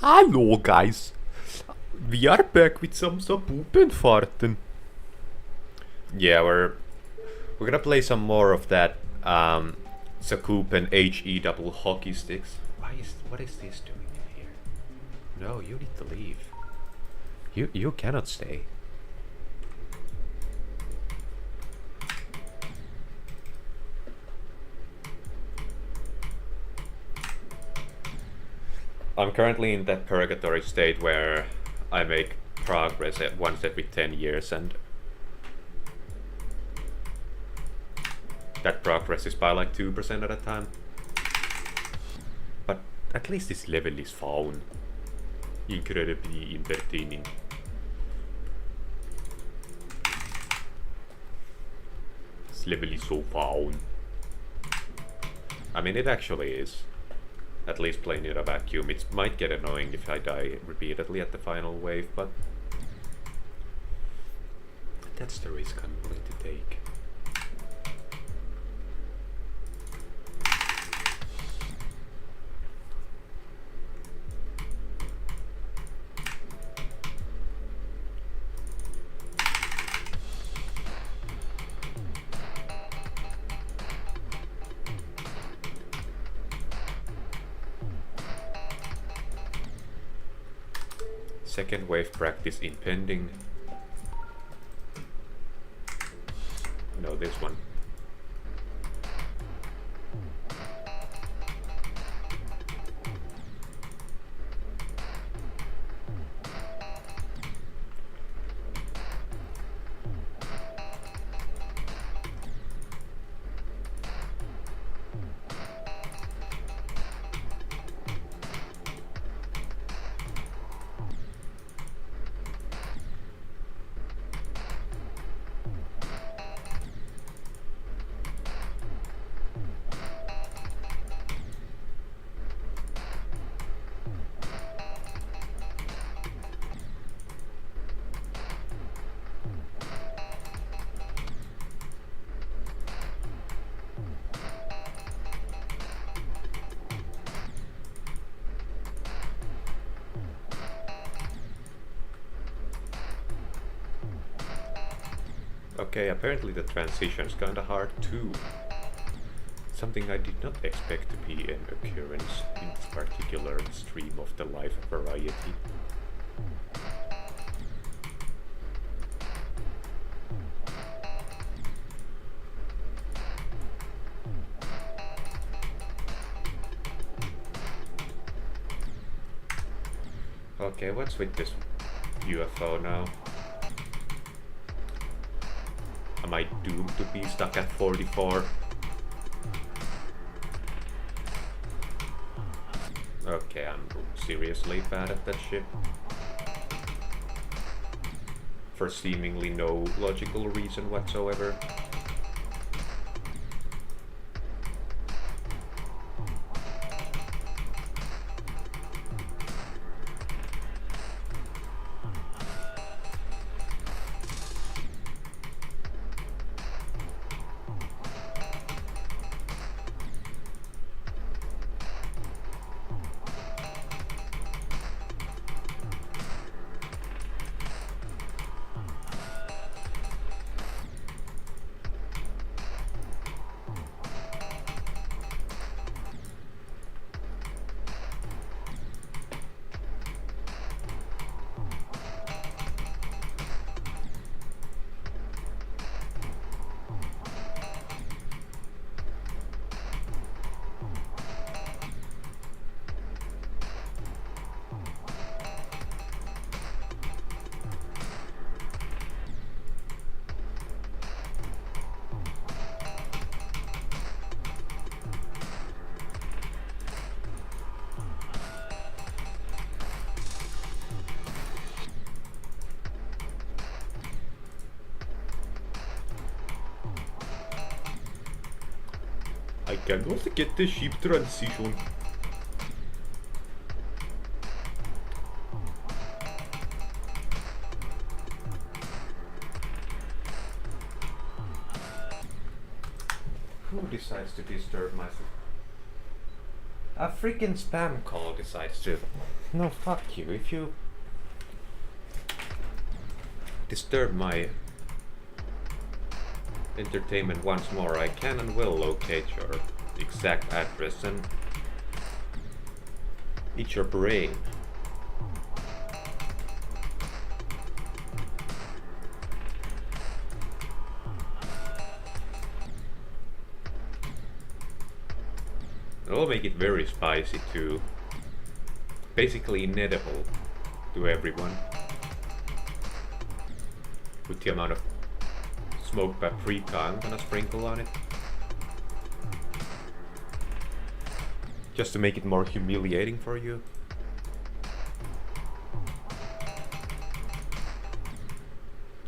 Hello guys, we are back with some Sakupen farten. Yeah, we're gonna play some more of that Sakupen HE double hockey sticks. What is this doing in here? No, you need to leave. You cannot stay. I'm currently in that purgatory state where I make progress at once every 10 years, and that progress is by like 2% at a time. But at least this level is fun. Incredibly entertaining. This level is so fun. I mean, it actually is. At least playing in a vacuum. It might get annoying if I die repeatedly at the final wave, but that's the risk I'm willing to take. Second wave practice impending. No, this one. Okay, apparently the transition's kinda hard too. Something I did not expect to be an occurrence in this particular stream of the life variety. Okay, what's with this UFO now? Am I doomed to be stuck at 44? Okay, I'm seriously bad at that shit. For seemingly no logical reason whatsoever. I cannot get the ship transition. Who decides to disturb my... A freaking spam call decides to... No, fuck you. If you disturb my entertainment once more, I can and will locate your exact address and eat your brain. I'll make it very spicy too. Basically inedible to everyone. With the amount of smoked paprika I'm gonna sprinkle on it. Just to make it more humiliating for you.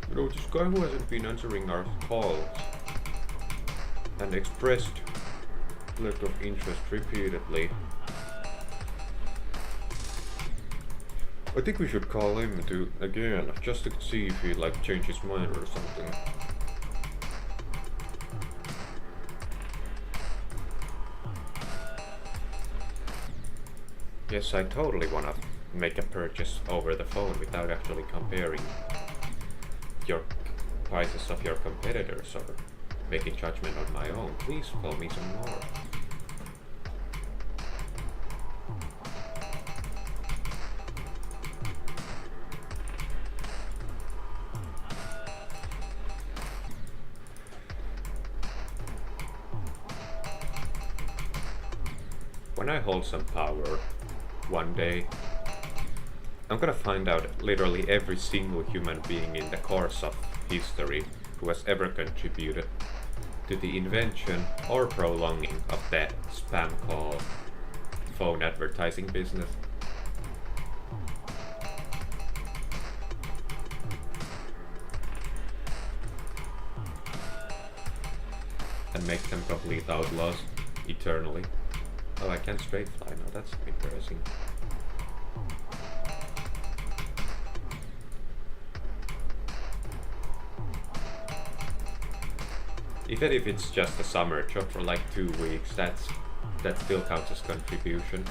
You know, this guy who hasn't been answering our calls and expressed lack of interest repeatedly. I think we should call him to again, just to see if he like changed his mind or something. Yes, I totally wanna make a purchase over the phone without actually comparing your prices of your competitors or making judgment on my own. Please call me some more. When I hold some power one day, I'm gonna find out literally every single human being in the course of history who has ever contributed to the invention or prolonging of the spam call phone advertising business. And make them complete outlaws eternally. Oh, I can straight fly now, that's embarrassing. Even if it's just a summer job for like 2 weeks, that still counts as contribution.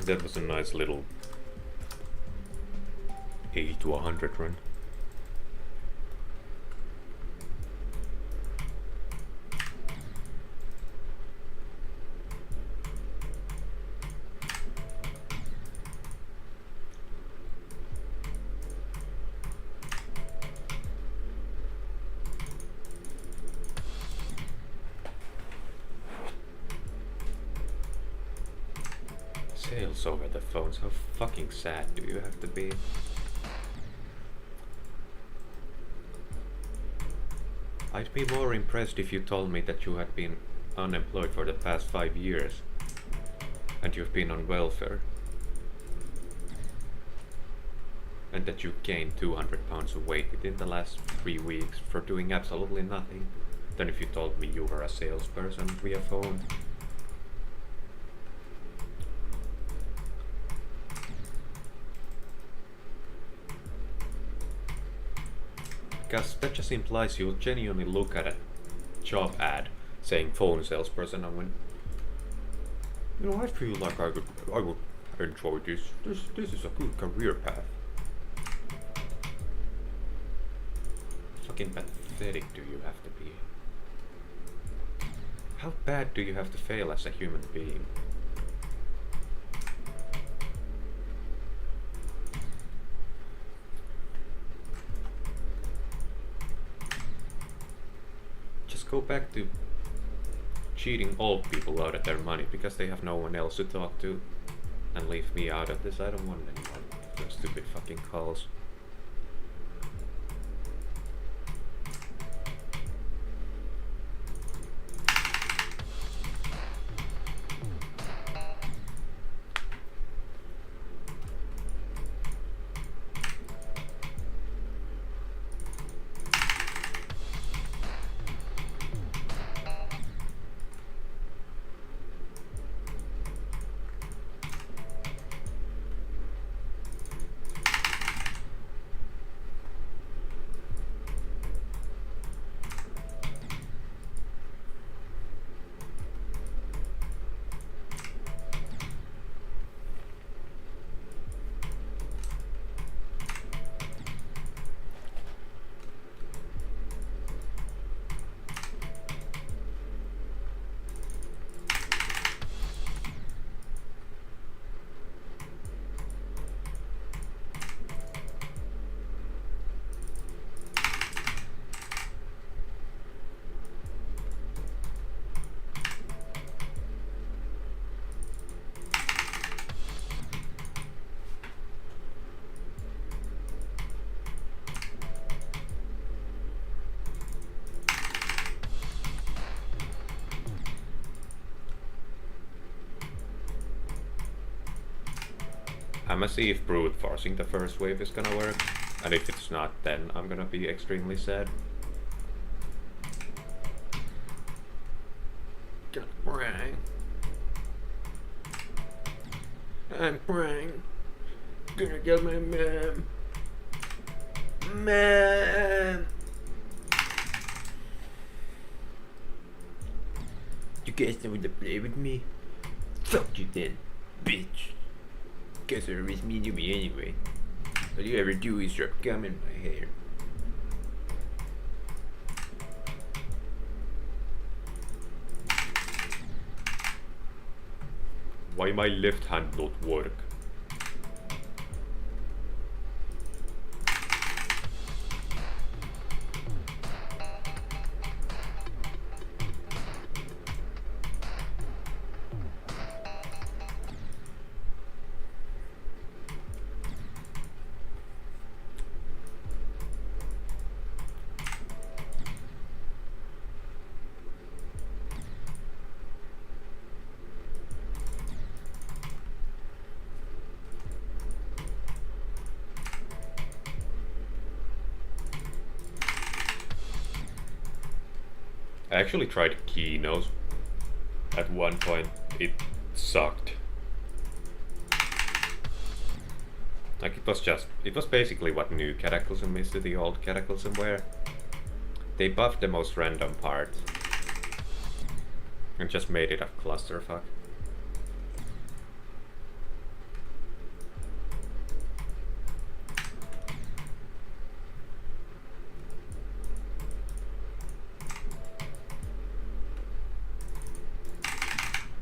That was a nice little 80 to 100 run. Sales over the phones, how fucking sad do you have to be? I'd be more impressed if you told me that you had been unemployed for the past 5 years and you've been on welfare and that you gained 200 pounds of weight within the last 3 weeks for doing absolutely nothing than if you told me you were a salesperson via phone. Because that just implies you'll genuinely look at a job ad saying phone salesperson and when, you know, I feel like I would enjoy this. This is a good career path. Fucking pathetic do you have to be? How bad do you have to fail as a human being? Go back to cheating old people out of their money because they have no one else to talk to and leave me out of this. I don't want any more of those stupid fucking calls. I'ma see if brute forcing the first wave is gonna work, and if it's not, then I'm gonna be extremely sad. I'm crying. Gonna get my mom. Man! You guys don't want to play with me? Fuck you then, bitch. Guess you're always mean to me anyway. All you ever do is drop gum in my hair. Why my left hand not work? I actually tried Keynos at one point. It sucked. Like it was basically what new Cataclysm is to the old Cataclysm, where they buffed the most random part and just made it a clusterfuck.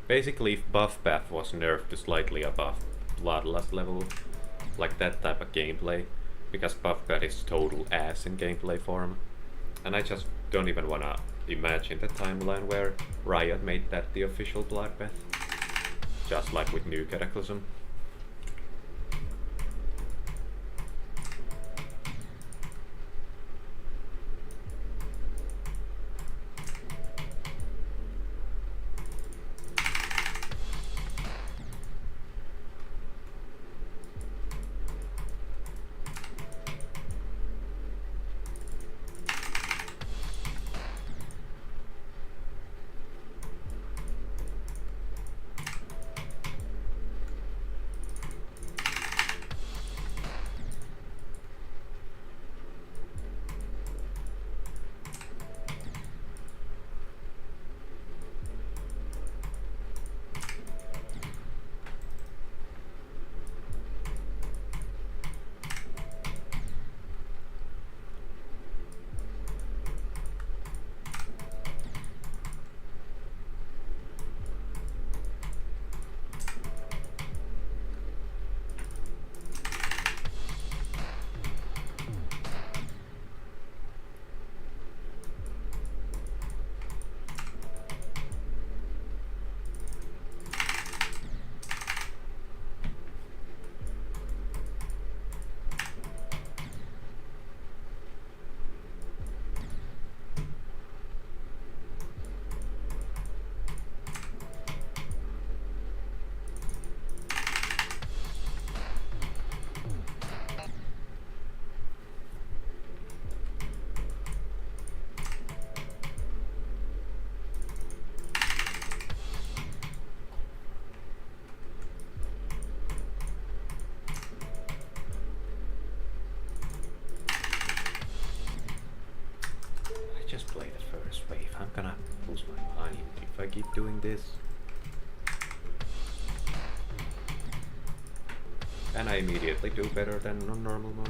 Basically, if buff path was nerfed to slightly above Bloodlust level, like that type of gameplay, because buff path is total ass in gameplay form, and I just don't even wanna imagine the timeline where Riot made that the official bloodbath, just like with new Cataclysm. Just play the first wave. I'm gonna lose my mind if I keep doing this. And I immediately do better than on normal mode.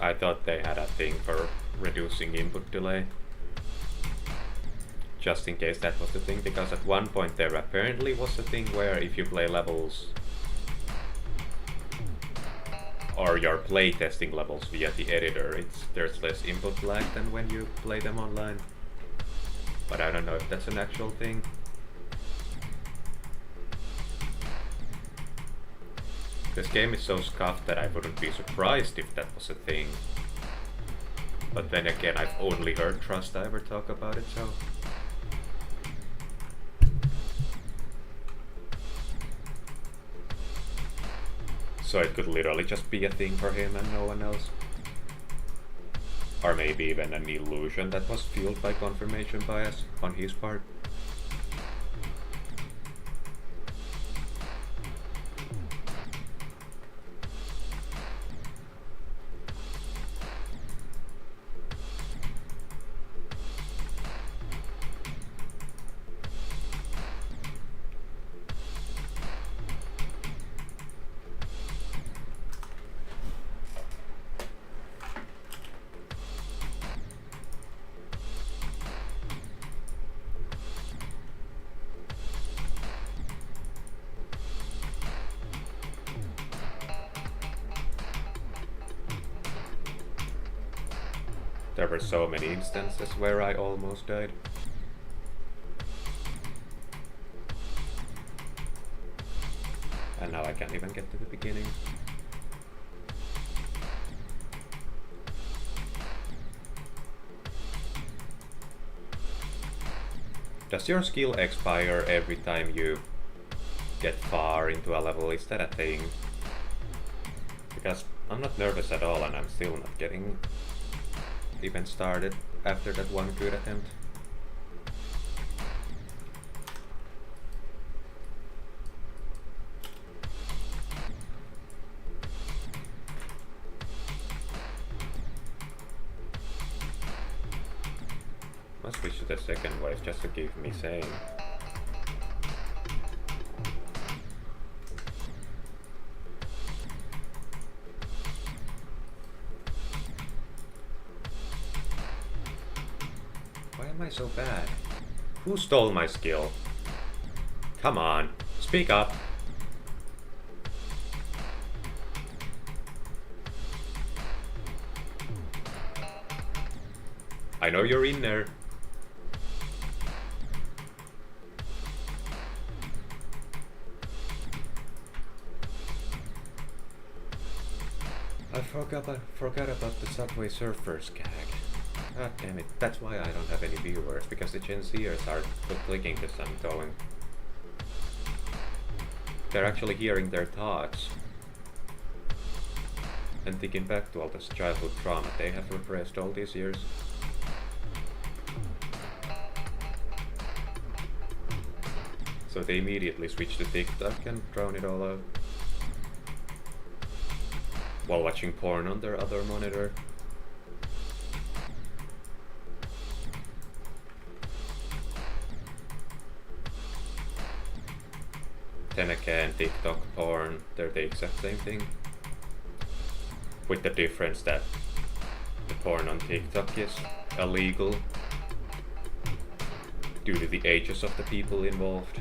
I thought they had a thing for reducing input delay. Just in case that was the thing, because at one point there apparently was a thing where if you play levels or your playtesting levels via the editor, there's less input lag than when you play them online. But I don't know if that's an actual thing. This game is so scuffed that I wouldn't be surprised if that was a thing. But then again, I've only heard Trust Diver talk about it, so... So it could literally just be a thing for him and no one else. Or maybe even an illusion that was fueled by confirmation bias on his part. There were so many instances where I almost died. And now I can't even get to the beginning. Does your skill expire every time you get far into a level? Is that a thing? Because I'm not nervous at all and I'm still not getting even started after that one good attempt. Must switch to the second voice just to keep me sane. Why am I so bad? Who stole my skill? Come on, speak up. I know you're in there. I forgot about the Subway Surfers gag. God damn it, that's why I don't have any viewers, because the Gen Zers are clicking this and going. They're actually hearing their thoughts and thinking back to all this childhood trauma they have repressed all these years. So they immediately switch to TikTok and drown it all out while watching porn on their other monitor. Then again, TikTok, porn, they're the exact same thing. With the difference that the porn on TikTok is illegal due to the ages of the people involved.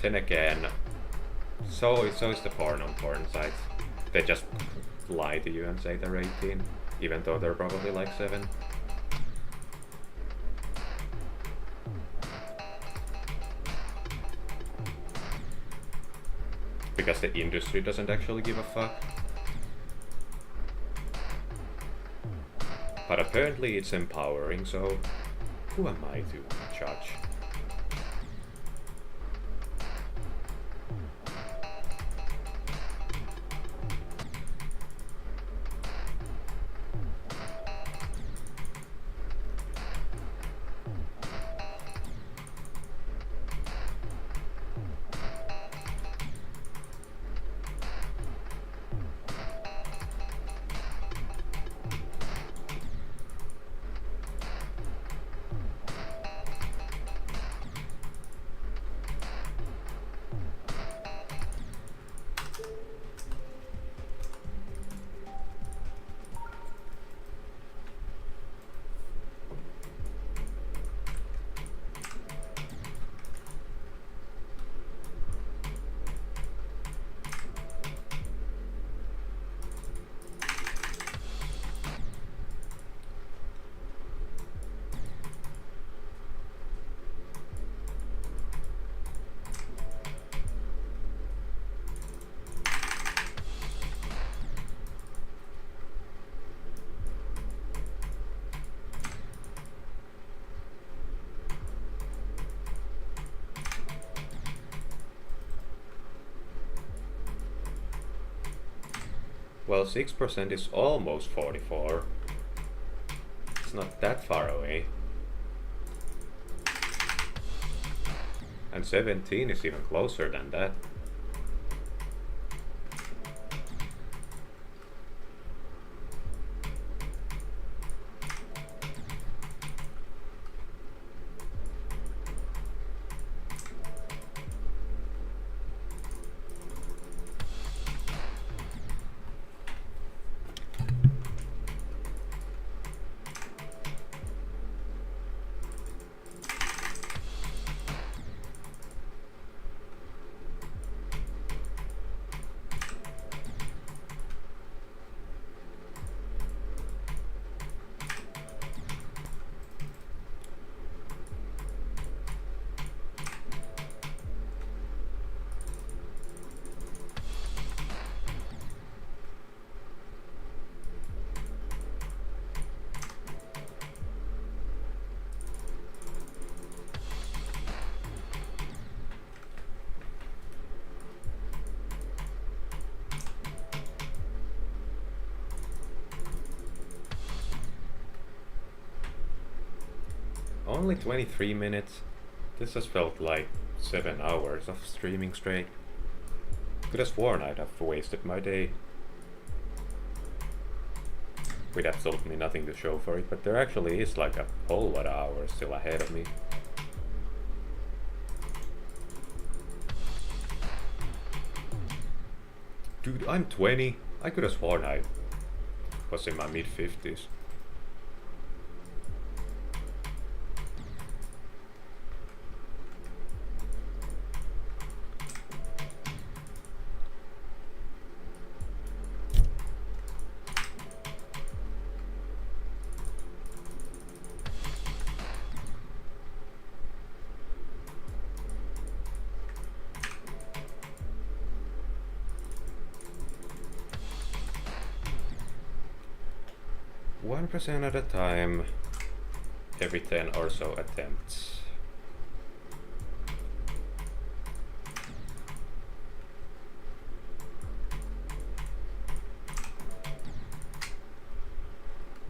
Then again, so is the porn on porn sites. They just lie to you and say they're 18, even though they're probably like 7. Because the industry doesn't actually give a fuck. But apparently it's empowering, so who am I to judge? Well, 6% is almost 44. It's not that far away. And 17 is even closer than that. Only 23 minutes. This has felt like 7 hours of streaming straight. Could have sworn I'd have wasted my day with absolutely nothing to show for it, but there actually is like a whole lot of hours still ahead of me. Dude, I'm 20. I could have sworn I was in my mid-50s. Percent at a time, every 10 or so attempts.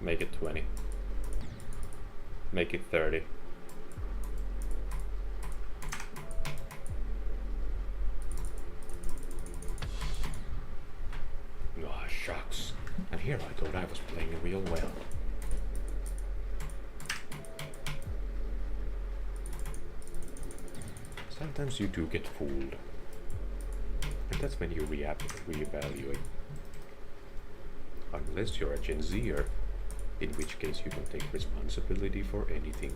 Make it 20. Make it 30. Ah, shucks. And here I thought I was playing real well. Sometimes you do get fooled. And that's when you reevaluate. Unless you're a Gen Zer, in which case you don't take responsibility for anything.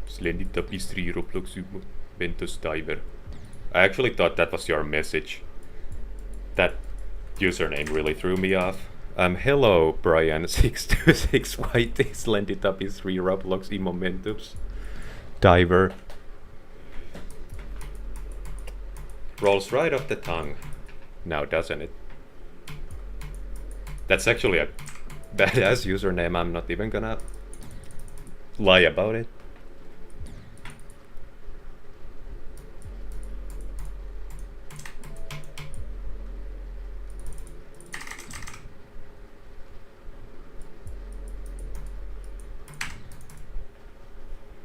Splendid tapestry Roblox Ventus Diver. I actually thought that was your message. That username really threw me off. Hello, Brian 626 White Slendy Tuppy 3 Roblox Momentum's Diver. Rolls right off the tongue now, doesn't it? That's actually a badass username. I'm not even gonna lie about it.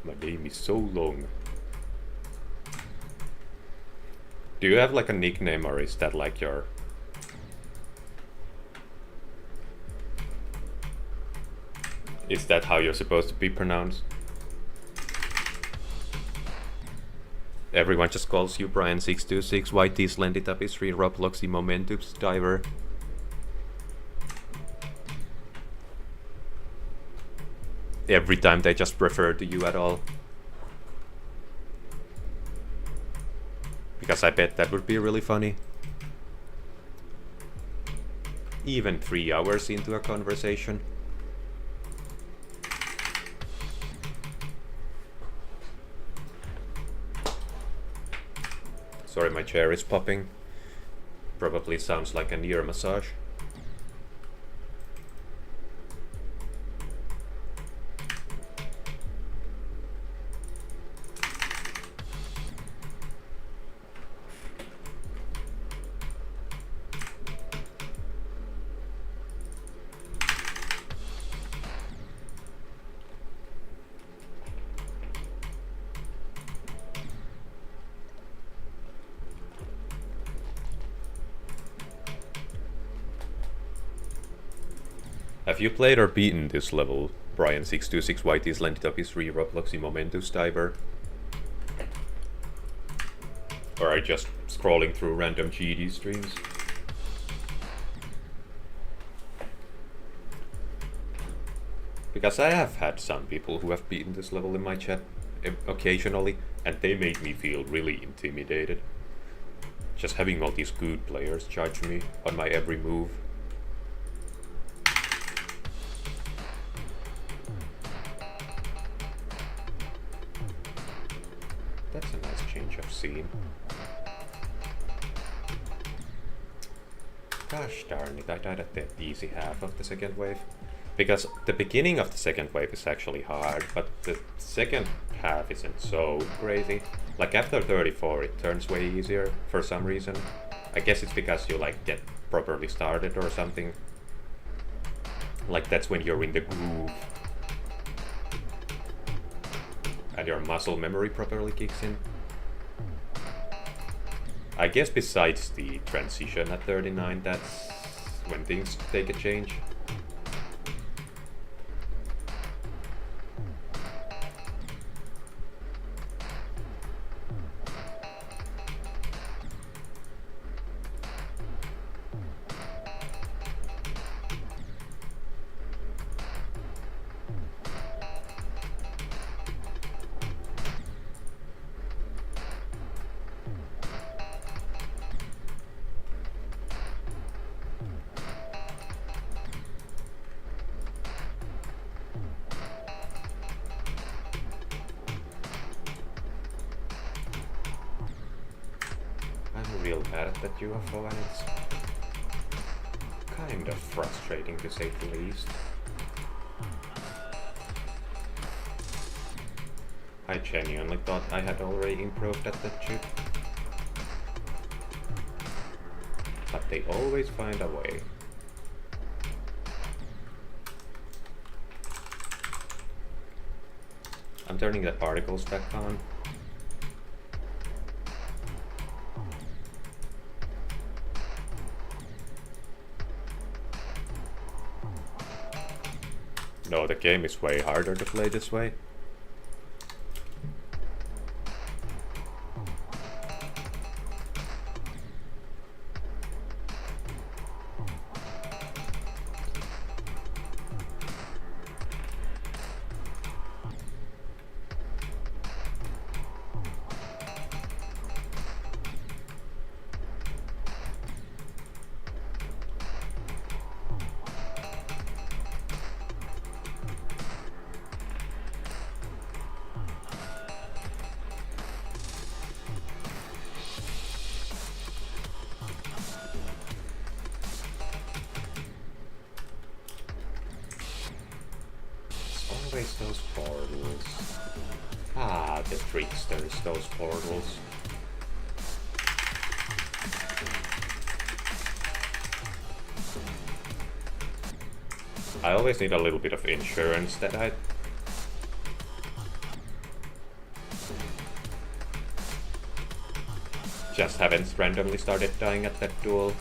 My name is so long. Do you have like a nickname, or is that like your... Is that how you're supposed to be pronounced? Everyone just calls you Brian626 YT Slendy Tuppy 3 Roblox Momentum's Diver. Every time they just refer to you at all. Because I bet that would be really funny. Even 3 hours into a conversation. Sorry, my chair is popping. Probably sounds like an ear massage. Have you played or beaten this level, Brian626 YT Slendy Tuppy 3 Roblox Momentus Diver? Or are you just scrolling through random GD streams? Because I have had some people who have beaten this level in my chat occasionally, and they made me feel really intimidated. Just having all these good players judge me on my every move. That's a nice change of scene. Gosh darn it, I died at the easy half of the second wave. Because the beginning of the second wave is actually hard, but the second half isn't so crazy. Like after 34 it turns way easier for some reason. I guess it's because you like get properly started or something. Like that's when you're in the groove. And your muscle memory properly kicks in. I guess besides the transition at 39, that's when things take a change. Real bad at that UFO, and it's kind of frustrating to say the least. I genuinely thought I had already improved at that chip. But they always find a way. I'm turning the particles back on. No, the game is way harder to play this way. always those portals. Ah, the tricksters, those portals. I always need a little bit of insurance that I... just haven't randomly started dying at that duel.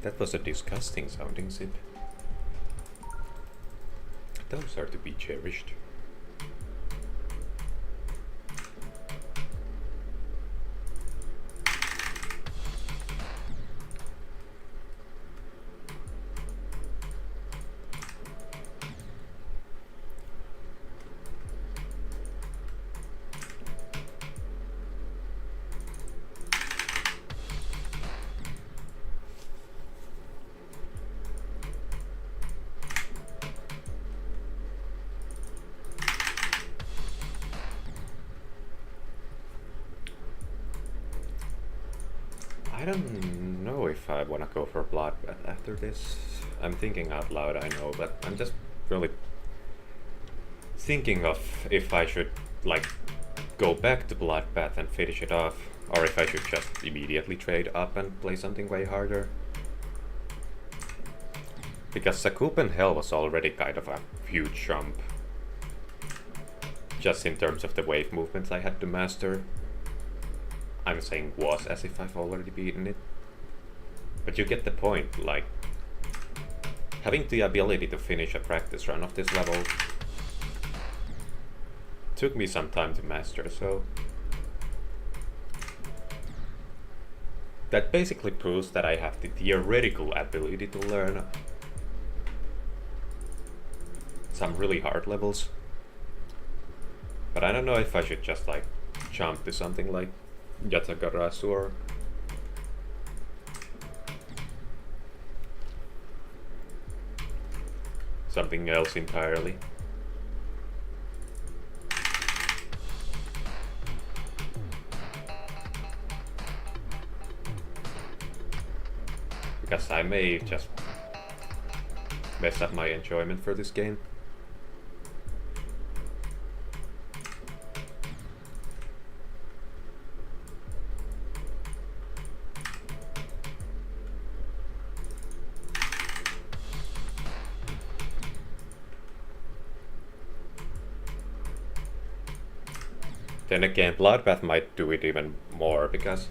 That was a disgusting sounding zip. Those are to be cherished. I don't know if I want to go for Bloodbath after this. I'm thinking out loud, I know, but I'm just really thinking of if I should, like, go back to Bloodbath and finish it off, or if I should just immediately trade up and play something way harder. Because Sakupen Hell was already kind of a huge jump, just in terms of the wave movements I had to master. I'm saying was as if I've already beaten it. But you get the point, like, having the ability to finish a practice run of this level took me some time to master, so that basically proves that I have the theoretical ability to learn some really hard levels. But I don't know if I should just, like, jump to something like Yatagarasu or something else entirely. Because I may just mess up my enjoyment for this game. Then again, Bloodbath might do it even more, because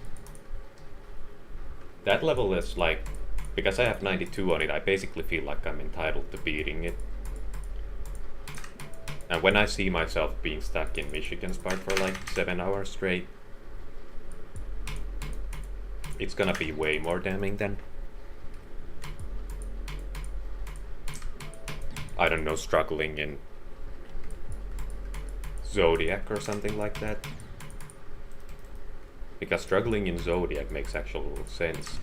that level is like, because I have 92 on it, I basically feel like I'm entitled to beating it. And when I see myself being stuck in Michigan's part for like 7 hours straight, it's gonna be way more damning than, I don't know, struggling in Zodiac or something like that. Because struggling in Zodiac makes actual sense.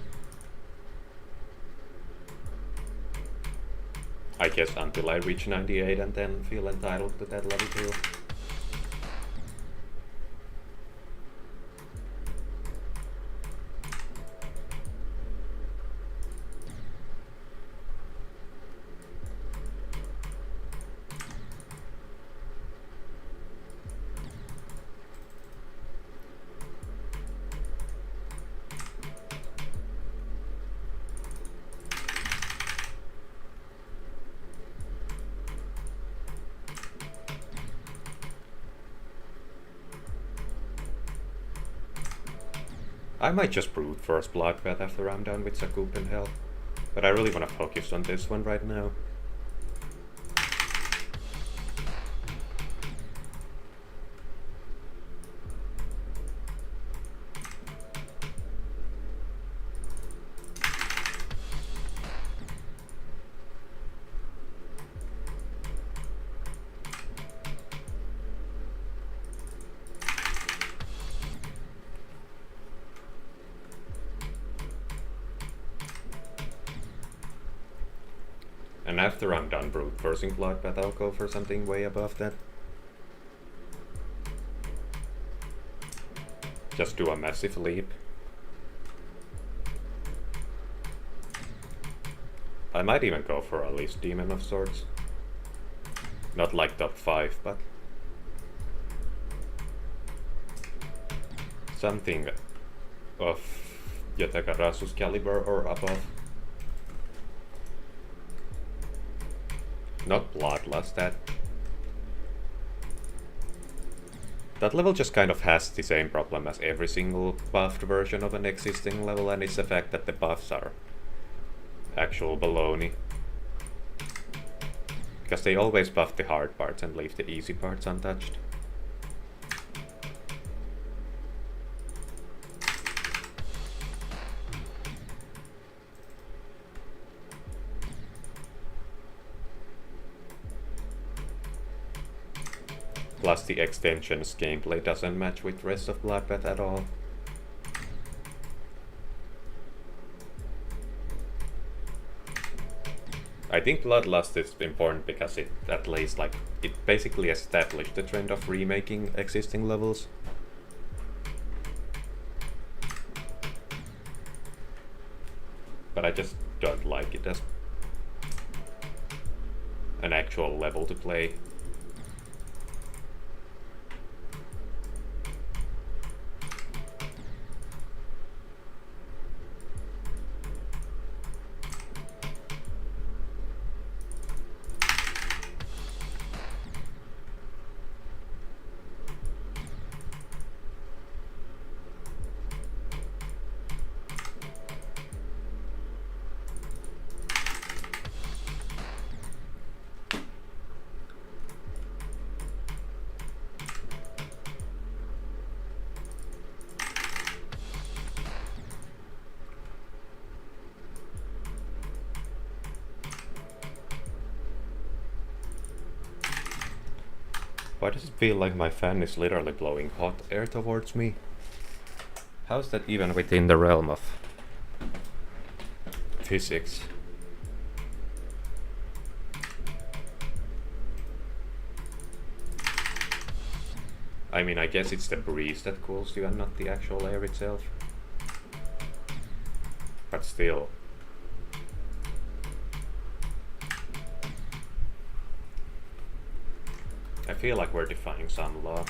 I guess until I reach 98 and then feel entitled to that level too. I might just brute first Bloodbath after I'm done with Sakupen Hell, but I really want to focus on this one right now. And after I'm done brute forcing Bloodbath, I'll go for something way above that. Just do a massive leap. I might even go for a least demon of sorts. Not like top 5, but something of Yatagarasu's caliber or above. Not Bloodlust, that level just kind of has the same problem as every single buffed version of an existing level, and it's the fact that the buffs are actual baloney. Because they always buff the hard parts and leave the easy parts untouched. Plus the extensions gameplay doesn't match with rest of Bloodbath at all. I think Bloodlust is important because it at least it basically established the trend of remaking existing levels. But I just don't like it as an actual level to play. Why does it feel like my fan is literally blowing hot air towards me? How is that even within the realm of physics? I mean, I guess it's the breeze that cools you and not the actual air itself. But still. I feel like we're defying some law.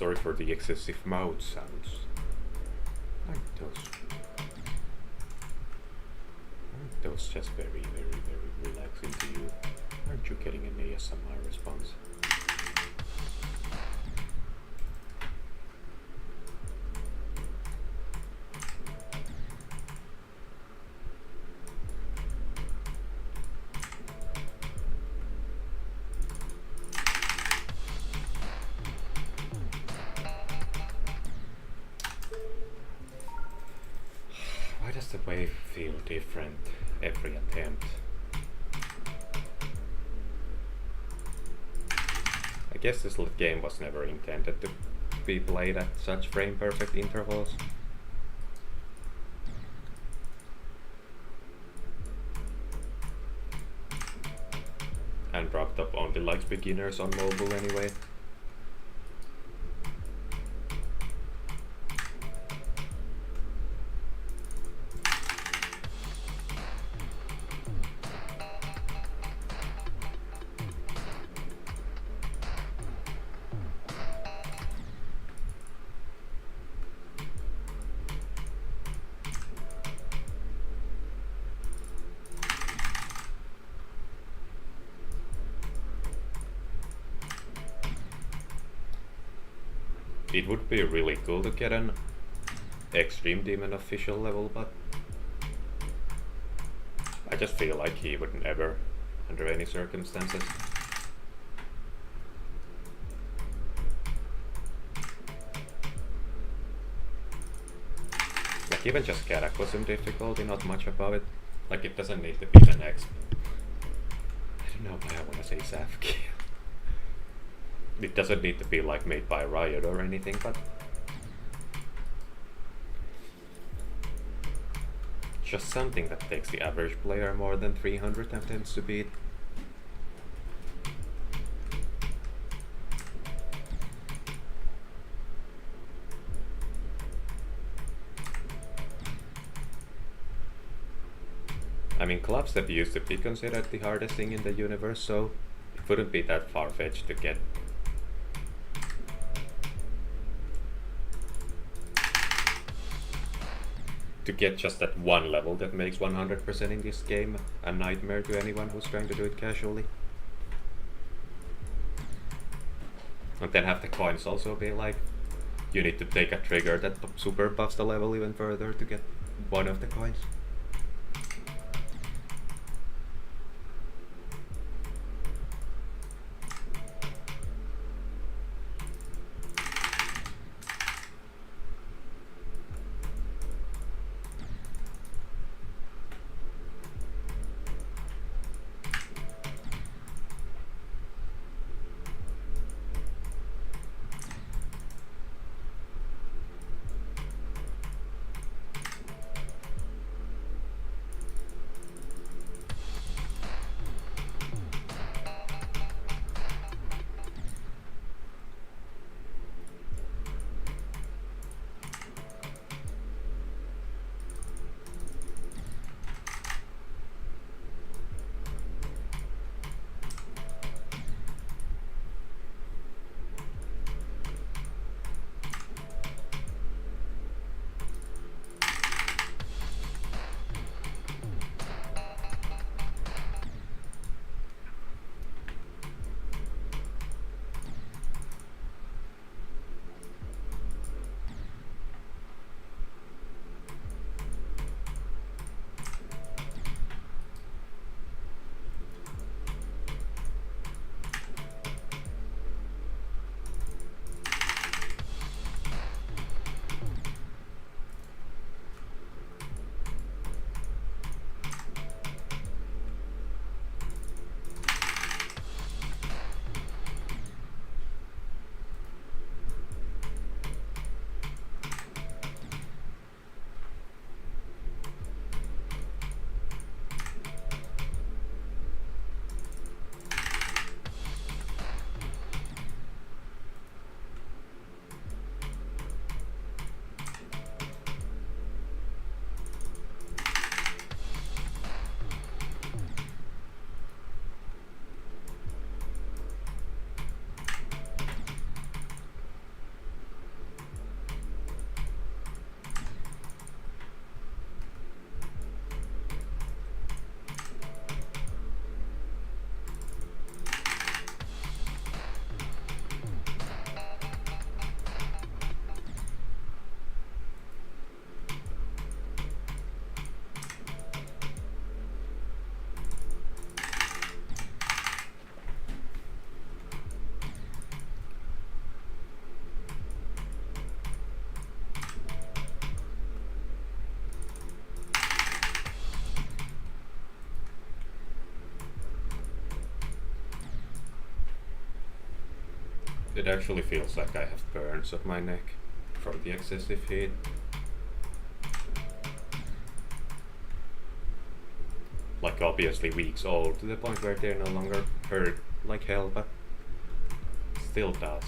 Sorry for the excessive mouth sounds. Aren't those just very, very, very relaxing to you? Aren't you getting an ASMR response? the wave feel different every attempt? I guess this game was never intended to be played at such frame perfect intervals. And dropped up only likes beginners on mobile anyway. It would be really cool to get an Extreme Demon official level, but I just feel like he would never, under any circumstances. Like even just Cataclysm difficulty, not much about it. Like it doesn't need to be the next. I don't know why I want to say Zafki. It doesn't need to be like made by Riot or anything, but just something that takes the average player more than 300 attempts to beat. I mean, clubstep used to be considered the hardest thing in the universe, so it wouldn't be that far-fetched to get just that one level that makes 100% in this game a nightmare to anyone who's trying to do it casually. And then have the coins also be like, you need to take a trigger that super buffs the level even further to get one of the coins. It actually feels like I have burns on my neck from the excessive heat. Like obviously weeks old, to the point where they no longer hurt like hell, but still does.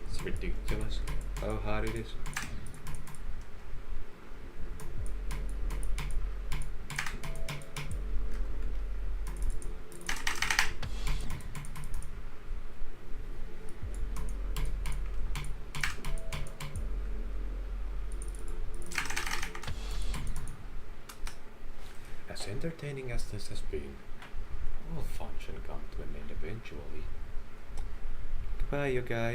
It's ridiculous how hard it is. As entertaining as this has been, all fun should come to an end eventually. Goodbye, you guys.